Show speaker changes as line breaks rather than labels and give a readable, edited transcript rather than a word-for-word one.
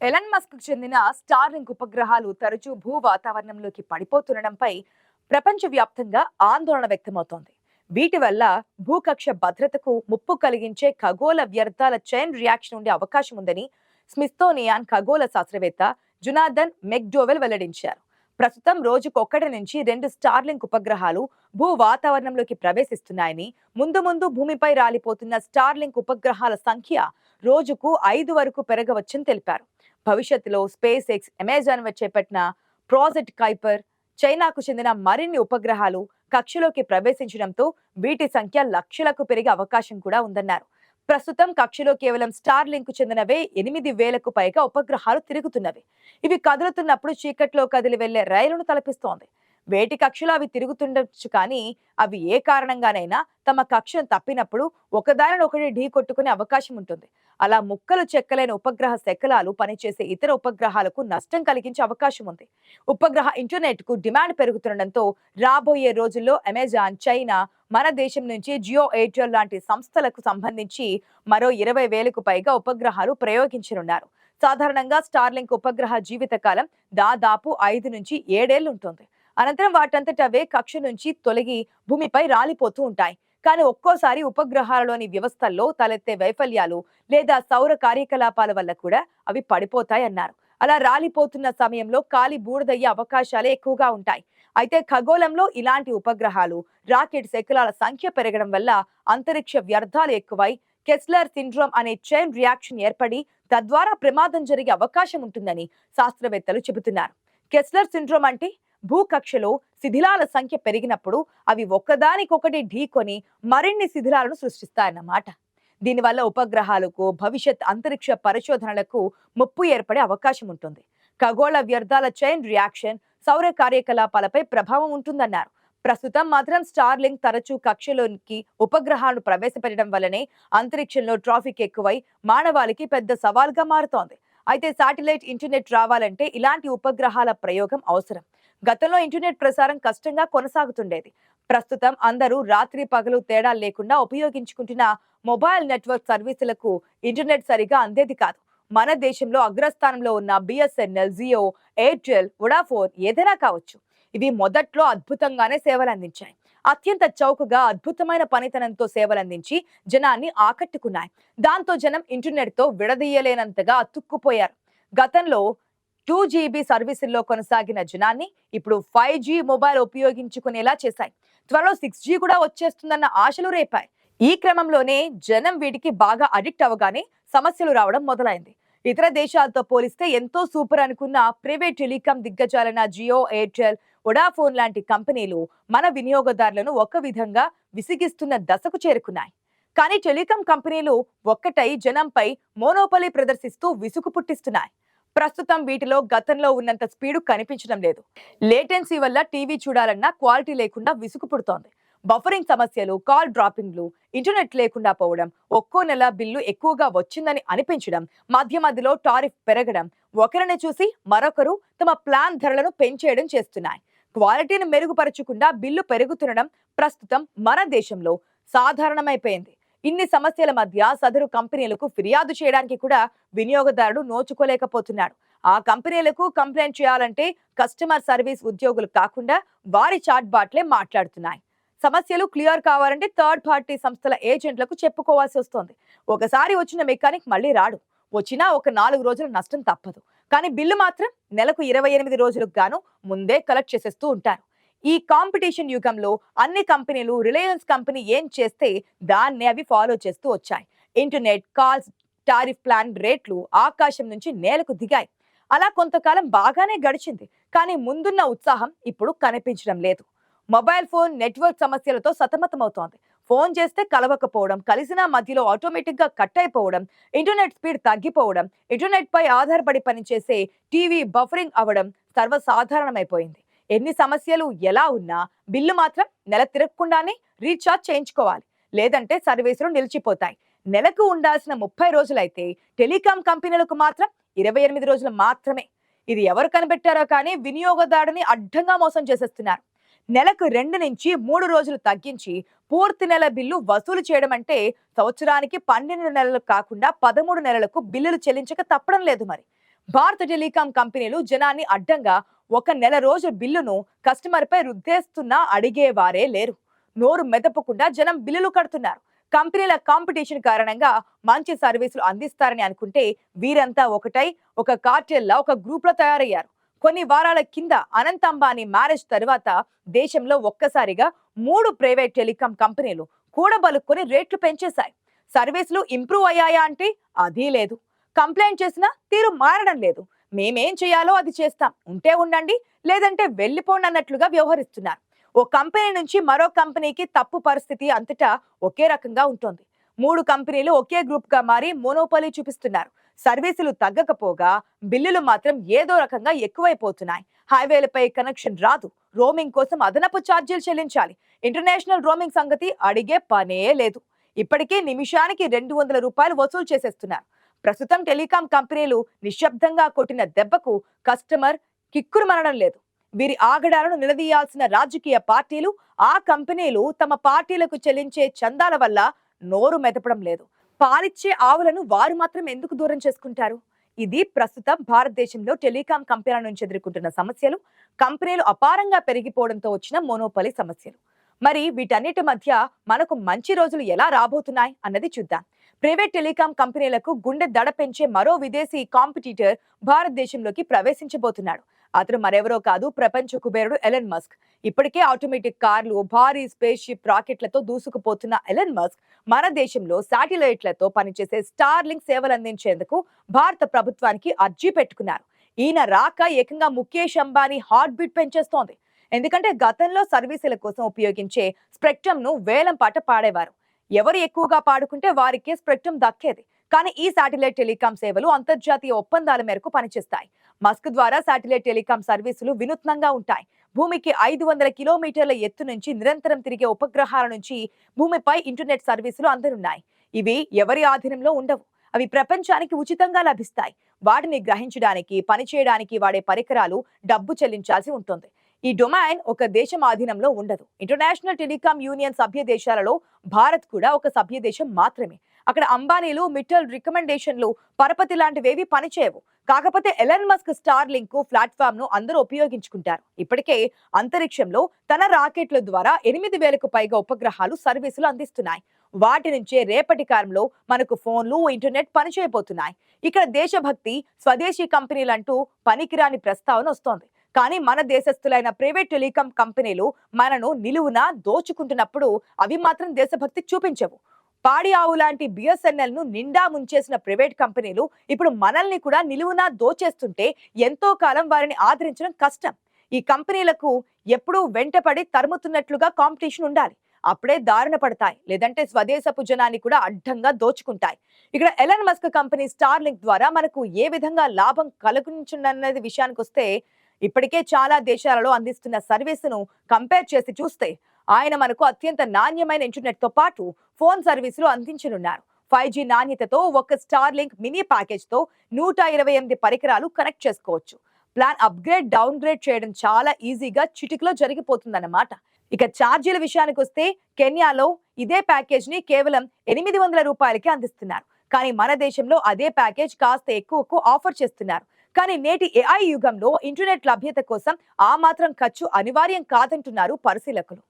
Elon Musk కు చెందిన Starlink ఉపగ్రహాలు తరచూ భూ వాతావరణంలోకి పడిపోతుండడంపై ప్రపంచవ్యాప్తంగా ఆందోళన వ్యక్తమవుతోంది. వీటి వల్ల భూకక్ష భద్రతకు ముప్పు కలిగించే ఖగోళ వ్యర్థాల చైన్ రియాక్షన్ ఉండే అవకాశం ఉందని స్మిథోనియాన్ ఖగోళ శాస్త్రవేత్త జునాథన్ మెక్డోవెల్ వెల్లడించారు. ప్రస్తుతం రోజుకు 1 నుంచి 2 స్టార్లింక్ ఉపగ్రహాలు భూ వాతావరణంలోకి ప్రవేశిస్తున్నాయని, ముందు ముందు భూమిపై రాలిపోతున్న స్టార్లింక్ ఉపగ్రహాల సంఖ్య రోజుకు 5 వరకు పెరగవచ్చని తెలిపారు. భవిష్యత్తులో స్పేస్ ఎక్స్, అమెజాన్ చేపట్టిన ప్రాజెక్ట్ కైపర్, చైనాకు చెందిన మరిన్ని ఉపగ్రహాలు కక్షలోకి ప్రవేశించడంతో వీటి సంఖ్య లక్షలకు పెరిగే అవకాశం కూడా ఉందన్నారు. ప్రస్తుతం కక్షలో కేవలం స్టార్లింక్ చెందినవే 8,000కు పైగా ఉపగ్రహాలు తిరుగుతున్నవి. ఇవి కదులుతున్నప్పుడు చీకట్లో కదిలి వెళ్లే రైలును తలపిస్తోంది. వేటి కక్షలో అవి తిరుగుతుండొచ్చు, కానీ అవి ఏ కారణంగానైనా తమ కక్షను తప్పినప్పుడు ఒకదానినొకటి ఢీ కొట్టుకునే అవకాశం ఉంటుంది. అలా ముక్కలు చెక్కలేని ఉపగ్రహ శకలాలు పనిచేసే ఇతర ఉపగ్రహాలకు నష్టం కలిగించే అవకాశం ఉంది. ఉపగ్రహ ఇంటర్నెట్ కు డిమాండ్ పెరుగుతుండటంతో రాబోయే రోజుల్లో అమెజాన్, చైనా, మన దేశం నుంచి జియో ఎయిర్టెల్ లాంటి సంస్థలకు సంబంధించి మరో 20,000కు పైగా ఉపగ్రహాలు ప్రయోగించనున్నారు. సాధారణంగా స్టార్లింక్ ఉపగ్రహ జీవితకాలం దాదాపు 5 నుంచి 7 ఏళ్లు ఉంటుంది. అనంతరం వాటంతట అవే కక్ష నుంచి తొలగి భూమిపై రాలిపోతూ ఉంటాయి. కానీ ఒక్కోసారి ఉపగ్రహాలలోని వ్యవస్థల్లో తలెత్తే వైఫల్యాలు లేదా సౌర కార్యకలాపాల వల్ల కూడా అవి పడిపోతాయన్నారు. అలా రాలిపోతున్న సమయంలో కాలి బూడిదయ్యే అవకాశాలే ఎక్కువగా ఉంటాయి. అయితే ఖగోళంలో ఇలాంటి ఉపగ్రహాలు, రాకెట్ శకలాల సంఖ్య పెరగడం వల్ల అంతరిక్ష వ్యర్థాలు ఎక్కువై కెస్లర్ సిండ్రోమ్ అనే చైన్ రియాక్షన్ ఏర్పడి తద్వారా ప్రమాదం జరిగే అవకాశం ఉంటుందని శాస్త్రవేత్తలు చెబుతున్నారు. కెస్లర్ సిండ్రోమ్ అంటే భూకక్షలో శిథిలాల సంఖ్య పెరిగినప్పుడు అవి ఒకదానికొకటి ఢీకొని మరిన్ని శిథిలాలను సృష్టిస్తాయన్నమాట. దీనివల్ల ఉపగ్రహాలకు, భవిష్యత్ అంతరిక్ష పరిశోధనలకు ముప్పు ఏర్పడే అవకాశం ఉంటుంది. ఖగోళ వ్యర్థాల చైన్ రియాక్షన్ సౌర కార్యకలాపాలపై ప్రభావం ఉంటుందన్నారు. ప్రస్తుతం మాత్రం స్టార్లింక్ తరచూ కక్షలోనికి ఉపగ్రహాలను ప్రవేశపెట్టడం వల్లనే అంతరిక్షంలో ట్రాఫిక్ ఎక్కువై మానవాళికి పెద్ద సవాల్గా మారుతోంది. అయితే శాటిలైట్ ఇంటర్నెట్ రావాలంటే ఇలాంటి ఉపగ్రహాల ప్రయోగం అవసరం. గతంలో ఇంటర్నెట్ ప్రసారం కష్టంగా కొనసాగుతుండేది. ప్రస్తుతం అందరూ రాత్రి పగలు తేడా లేకుండా ఉపయోగించుకుంటున్న మొబైల్ నెట్వర్క్ సర్వీసులకు ఇంటర్నెట్ సరిగా అందేది కాదు. మన దేశంలో అగ్రస్థానంలో ఉన్న బిఎస్ఎన్ఎల్, జియో, ఎయిర్టెల్, వొడాఫోన్ ఏదైనా కావచ్చు. ఇవి మొదట్లో అద్భుతంగానే సేవలందించాయి. అత్యంత చౌకగా అద్భుతమైన పనితనంతో సేవలందించి జనాన్ని ఆకట్టుకున్నాయి. దాంతో జనం ఇంటర్నెట్ తో విడదీయలేనంతగా అతుక్కుపోయారు. గతంలో 2GB సర్వీసుల్లో కొనసాగిన జనాన్ని ఇప్పుడు 5G మొబైల్ ఉపయోగించుకునేలా చేశాయి. త్వరలో 6G కూడా వచ్చేస్తుందన్న ఆశలు రేపాయి. ఈ క్రమంలోనే జనం వీటికి బాగా అడిక్ట్ అవగానే సమస్యలు రావడం మొదలైంది. ఇతర దేశాలతో పోలిస్తే ఎంతో సూపర్ అనుకున్న ప్రైవేట్ టెలికాం దిగ్గజాలైన జియో, ఎయిర్టెల్, వొడాఫోన్ లాంటి కంపెనీలు మన వినియోగదారులను ఒక విధంగా విసిగిస్తున్న దశకు చేరుకున్నాయి. కానీ టెలికాం కంపెనీలు ఒక్కటై జనంపై మోనోపలి ప్రదర్శిస్తూ విసుగు పుట్టిస్తున్నాయి. ప్రస్తుతం వీటిలో గతంలో ఉన్నంత స్పీడు కనిపించడం లేదు. లేటెన్సీ వల్ల టీవీ చూడాలన్నా క్వాలిటీ లేకుండా విసుగు పుడుతోంది. బఫరింగ్ సమస్యలు, కాల్ డ్రాపింగ్లు, ఇంటర్నెట్ లేకుండా పోవడం, ఒక్కో నెల బిల్లు ఎక్కువగా వచ్చిందని అనిపించడం, మధ్య మధ్యలో టారిఫ్ పెరగడం, ఒకరిని చూసి మరొకరు తమ ప్లాన్ ధరలను పెంచేయడం చేస్తున్నాయి. క్వాలిటీని మెరుగుపరచకుండా బిల్లు పెరుగుతుండడం ప్రస్తుతం మన దేశంలో సాధారణమైపోయింది. ఇన్ని సమస్యల మధ్య సదరు కంపెనీలకు ఫిర్యాదు చేయడానికి కూడా వినియోగదారుడు నోచుకోలేకపోతున్నాడు. ఆ కంపెనీలకు కంప్లైంట్ చేయాలంటే కస్టమర్ సర్వీస్ ఉద్యోగులు కాకుండా వారి చాట్ బాట్లే మాట్లాడుతున్నాయి. సమస్యలు క్లియర్ కావాలంటే థర్డ్ పార్టీ సంస్థల ఏజెంట్లకు చెప్పుకోవాల్సి వస్తోంది. ఒకసారి వచ్చిన మెకానిక్ మళ్ళీ రాడు. వచ్చినా ఒక 4 రోజుల నష్టం తప్పదు. కానీ బిల్లు మాత్రం నెలకు 28 రోజులకు గాను ముందే కలెక్ట్ చేసేస్తూ ఉంటారు. ఈ కాంపిటీషన్ యుగంలో అన్ని కంపెనీలు రిలయన్స్ కంపెనీ ఏం చేస్తే దాన్నే అవి ఫాలో చేస్తూ వచ్చాయి. ఇంటర్నెట్, కాల్స్, టారిఫ్ ప్లాన్ రేట్లు ఆకాశం నుంచి నేలకు దిగాయి. అలా కొంతకాలం బాగానే గడిచింది. కానీ ముందున్న ఉత్సాహం ఇప్పుడు కనిపించడం లేదు. మొబైల్ ఫోన్ నెట్వర్క్ సమస్యలతో సతమతమవుతోంది. ఫోన్ చేస్తే కలవకపోవడం, కలిసినా మధ్యలో ఆటోమేటిక్ గా కట్ అయిపోవడం, ఇంటర్నెట్ స్పీడ్ తగ్గిపోవడం, ఇంటర్నెట్ పై ఆధారపడి పనిచేసే టీవీ బఫరింగ్ అవ్వడం సర్వసాధారణమైపోయింది. ఎన్ని సమస్యలు ఎలా ఉన్నా బిల్లు మాత్రం నెల తిరగకుండానే రీఛార్జ్ చేయించుకోవాలి. లేదంటే సర్వీసులు నిలిచిపోతాయి. నెలకు ఉండాల్సిన 30 రోజులైతే టెలికాం కంపెనీలకు మాత్రం 28 రోజులు మాత్రమే. ఇది ఎవరు కనిపెట్టారో కానీ వినియోగదారుని అడ్డంగా మోసం చేసేస్తున్నారు. నెలకు 2 నుంచి 3 రోజులు తగ్గించి పూర్తి నెల బిల్లు వసూలు చేయడం అంటే సంవత్సరానికి 12 నెలలు కాకుండా 13 నెలలకు బిల్లులు చెల్లించక తప్పడం లేదు. మరి భారత టెలికాం కంపెనీలు జనాన్ని అడ్డంగా ఒక నెల రోజు బిల్లును కస్టమర్ పై రుద్దేస్తున్నా అడిగేవారే లేరు. నోరు మెదపకుండా జనం బిల్లులు కడుతున్నారు. కంపెనీల కాంపిటీషన్ కారణంగా మంచి సర్వీసులు అందిస్తారని అనుకుంటే వీరంతా ఒకటై ఒక కార్టెల్లా ఒక గ్రూప్ లో తయారయ్యారు. కొన్ని వారాల కింద అనంత్ అంబానీ మ్యారేజ్ తర్వాత దేశంలో ఒక్కసారిగా 3 ప్రైవేట్ టెలికాం కంపెనీలు కూడబలుక్కొని రేట్లు పెంచేశాయి. సర్వీసులు ఇంప్రూవ్ అయ్యాయా అంటే అదీ లేదు. కంప్లైంట్ చేసినా తీరు మారడం లేదు. మేమేం చేయాలో అది చేస్తాం, ఉంటే ఉండండి లేదంటే వెళ్ళిపోండి అన్నట్లుగా వ్యవహరిస్తున్నారు. ఓ కంపెనీ నుంచి మరో కంపెనీకి తప్పు పరిస్థితి అంతటా ఒకే రకంగా ఉంటుంది. 3 కంపెనీలు ఒకే గ్రూప్ గా మారి మోనోపలి చూపిస్తున్నారు. సర్వీసులు తగ్గకపోగా బిల్లులు మాత్రం ఏదో రకంగా ఎక్కువైపోతున్నాయి. హైవేలపై కనెక్షన్ రాదు, రోమింగ్ కోసం అదనపు ఛార్జీలు చెల్లించాలి. ఇంటర్నేషనల్ రోమింగ్ సంగతి అడిగే పనే లేదు. ఇప్పటికే నిమిషానికి 200 రూపాయలు వసూలు చేసేస్తున్నారు. ప్రస్తుతం టెలికాం కంపెనీలు నిశ్శబ్దంగా కొట్టిన దెబ్బకు కస్టమర్ కిక్కురుమనడం లేదు. వీరి ఆగడాలను నిలదీయాల్సిన రాజకీయ పార్టీలు, ఆ కంపెనీలు తమ పార్టీలకు చెల్లించే చందాల వల్ల నోరు మెదపడం లేదు. పాలిచ్చే ఆవులను వారు మాత్రం ఎందుకు దూరం చేసుకుంటారు? ఇది ప్రస్తుతం భారతదేశంలో టెలికాం కంపెనీల నుంచి ఎదుర్కొంటున్న సమస్యలు, కంపెనీలు అపారంగా పెరిగిపోవడంతో వచ్చిన మోనోపలి సమస్యలు. మరి వీటన్నిటి మధ్య మనకు మంచి రోజులు ఎలా రాబోతున్నాయి అన్నది చూద్దాం. ప్రైవేట్ టెలికాం కంపెనీలకు గుండె దడ పెంచే మరో విదేశీ కాంపిటీటర్ భారతదేశంలోకి ప్రవేశించబోతున్నాడు. అతను మరెవరో కాదు, ప్రపంచ కుబేరుడు ఎలన్ మస్క్. ఇప్పటికే ఆటోమేటిక్ కార్లు, భారీ స్పేస్ షిప్ రాకెట్లతో దూసుకుపోతున్న ఎలన్ మస్క్ మన దేశంలో శాటిలైట్లతో పనిచేసే స్టార్లింక్ సేవలు అందించేందుకు భారత ప్రభుత్వానికి అర్జీ పెట్టుకున్నారు. ఈయన రాక ఏకంగా ముఖేష్ అంబానీ హార్ట్ బీట్ పెంచేస్తోంది. ఎందుకంటే గతంలో సర్వీసుల కోసం ఉపయోగించే స్పెక్ట్రమ్ ను వేలం పాట పాడేవారు. ఎవరు ఎక్కువగా పాడుకుంటే వారికే స్పెక్ట్రమ్ దక్కేది. కానీ ఈ శాటిలైట్ టెలికాం సేవలు అంతర్జాతీయ ఒప్పందాల మేరకు పనిచేస్తాయి. మస్క్ ద్వారా శాటిలైట్ టెలికాం సర్వీసులు వినూత్నంగా ఉంటాయి. భూమికి 500 కిలోమీటర్ల ఎత్తు నుంచి నిరంతరం తిరిగే ఉపగ్రహాల నుంచి భూమిపై ఇంటర్నెట్ సర్వీసులు అందనున్నాయి. ఇవి ఎవరి ఆధీనంలో ఉండవు. అవి ప్రపంచానికి ఉచితంగా లభిస్తాయి. వాటిని గ్రహించడానికి, పనిచేయడానికి వాడే పరికరాలు డబ్బు చెల్లించాల్సి ఉంటుంది. ఈ డొమైన్ ఒక దేశం ఆధీనంలో ఉండదు. ఇంటర్నేషనల్ టెలికాం యూనియన్ సభ్య దేశాలలో భారత్ కూడా ఒక సభ్య దేశం మాత్రమే. అక్కడ అంబానీలు, మిట్టల్ రికమెండేషన్లు, పరపతి లాంటివేవి పనిచేయవు. కాకపోతే Elon Musk star link platform ను అందరూ ఉపయోగించుకుంటారు. ఇప్పటికే అంతరిక్షంలో తన రాకెట్ల ద్వారా 8,000కు పైగా ఉపగ్రహాలు సర్వీసులు అందిస్తున్నాయి. వాటి నుంచే రేపటి కాలంలో మనకు ఫోన్లు, ఇంటర్నెట్ పనిచేయబోతున్నాయి. ఇక్కడ దేశభక్తి, స్వదేశీ కంపెనీలంటూ పనికిరాని ప్రస్తావన వస్తోంది. కానీ మన దేశస్థులైన ప్రైవేట్ టెలికాం కంపెనీలు మనను నిలువునా దోచుకుంటున్నప్పుడు అవి మాత్రం దేశభక్తి చూపించవు. పాడి ఆవు లాంటి బిఎస్ఎన్ఎల్ ను నిండా ముంచేసిన ప్రైవేట్ కంపెనీలు ఇప్పుడు మనల్ని కూడా నిలువునా దోచేస్తుంటే ఎంతో కాలం వారిని ఆదరించడం కష్టం. ఈ కంపెనీలకు ఎప్పుడూ వెంటపడి తరుముతున్నట్లుగా కాంపిటీషన్ ఉండాలి. అప్పుడే దారుణ పడతాయి. లేదంటే స్వదేశపు జనాన్ని కూడా అడ్డంగా దోచుకుంటాయి. ఇక్కడ Elon Musk company star link ద్వారా మనకు ఏ విధంగా లాభం కలుగుతుందన్నది విషయానికి వస్తే, ఇప్పటికే చాలా దేశాలలో అందిస్తున్న సర్వీసును కంపేర్ చేసి చూస్తే ఆయన మనకు అత్యంత నాణ్యమైన ఇంటర్నెట్ తో పాటు ఫోన్ సర్వీసులు అందించనున్నారు. 5G నాణ్యతతో ఒక స్టార్ లింక్ మినీ ప్యాకేజ్ తో 128 పరికరాలు కనెక్ట్ చేసుకోవచ్చు. ప్లాన్ అప్గ్రేడ్, డౌన్ గ్రేడ్ చేయడం చాలా ఈజీగా చిటికలో జరిగిపోతుందన్నమాట. ఇక ఛార్జీల విషయానికి వస్తే కెన్యాలో ఇదే ప్యాకేజ్ ని కేవలం 800 రూపాయలకే అందిస్తున్నారు. కానీ మన దేశంలో అదే ప్యాకేజ్ కాస్త ఎక్కువకు ఆఫర్ చేస్తున్నారు. కానీ నేటి AI యుగంలో ఇంటర్నెట్ లభ్యత కోసం ఆ మాత్రం ఖర్చు అనివార్యం కాదంటున్నారు పరిశీలకులు.